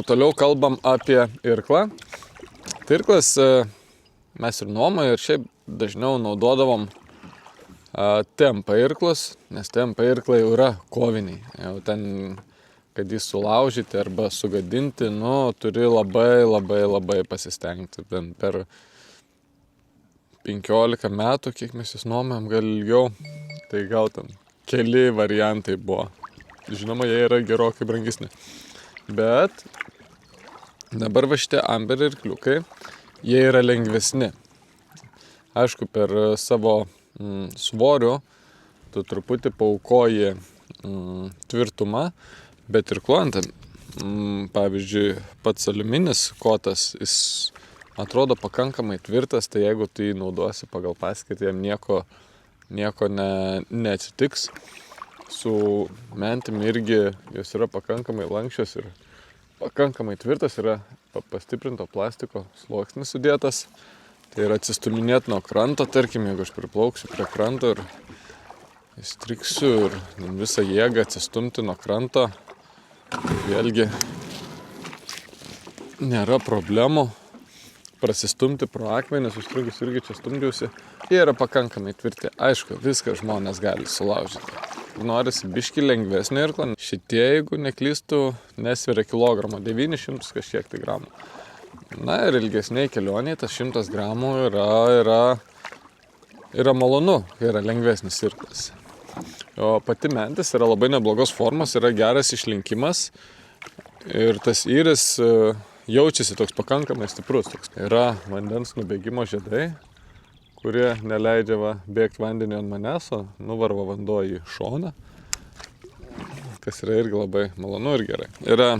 toliau kalbam apie irklą. Tai irklas mes ir nuomoje, ir šiaip dažniau naudodavom tempa irklus, nes tempa irklai jau yra koviniai. Jau ten, kad jį sulaužyti arba sugadinti, turi labai pasistengti. Ten per 15 metų, kiek mes jūs nuomojam, gal ilgiau, tai gal ten keli variantai buvo. Žinoma, jie yra gerokai brangesni. Bet dabar va šitie Amber irkliukai, jie yra lengvesni. Aišku, per savo svorių tu truputį paaukoji tvirtumą, bet irkluojant, pavyzdžiui, pats aliuminis kotas, jis atrodo pakankamai tvirtas, tai jeigu tu jį naudosi pagal paskirtį, jam nieko neatsitiks. Su mentim irgi jos yra pakankamai lankščios ir pakankamai tvirtas, yra pastiprinto plastiko sluoksnis sudėtas. Tai yra atsistuminėti nuo kranto, tarkim, jeigu aš priplauksiu prie kranto ir įstriksiu ir visą jėgą atsistumti nuo kranto, vėlgi nėra problemų. Prasistumti pro akmenis, užstrigus irgi čia stumdžiausi, jie yra pakankamai tvirti. Aišku, viską žmonės gali sulaužyti. Norisi biškį lengvesnį irklą. Šitie, jeigu neklystų, nesveria kilogramą, 900 kažkiek tai gramų. Na ir ilgesniai kelioniai tas 100 gramų yra malonu, yra lengvesnis irklas. O pati mentis yra labai neblogos formos, yra geras išlinkimas ir tas įris jaučiasi toks pakankamai stiprus. Yra vandens nubėgimo žiedai, kurie neleidžia bėgti vandenį ant manęs, o nuvarva vanduo į šoną, kas yra irgi labai malonu ir gerai. Yra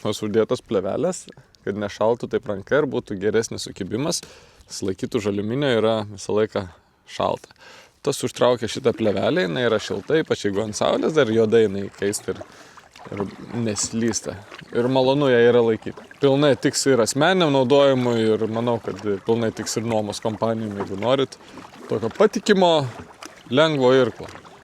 uždėtos plėvelės, kad nešaltų taip ranka ir būtų geresnis sukibimas. Laikytų už aliuminio yra visą laiką šalta. Tas užtraukia šitą plėvelę, jinai yra šilta, ypač jeigu ant saulės dar juodai jinai kaista ir neslysta. Ir malonu ją yra laikyti. Pilnai tiks ir asmeniniam naudojimui ir manau, kad pilnai tiks ir nuomos kompanijom, jeigu norit tokio patikimo, lengvo irklo.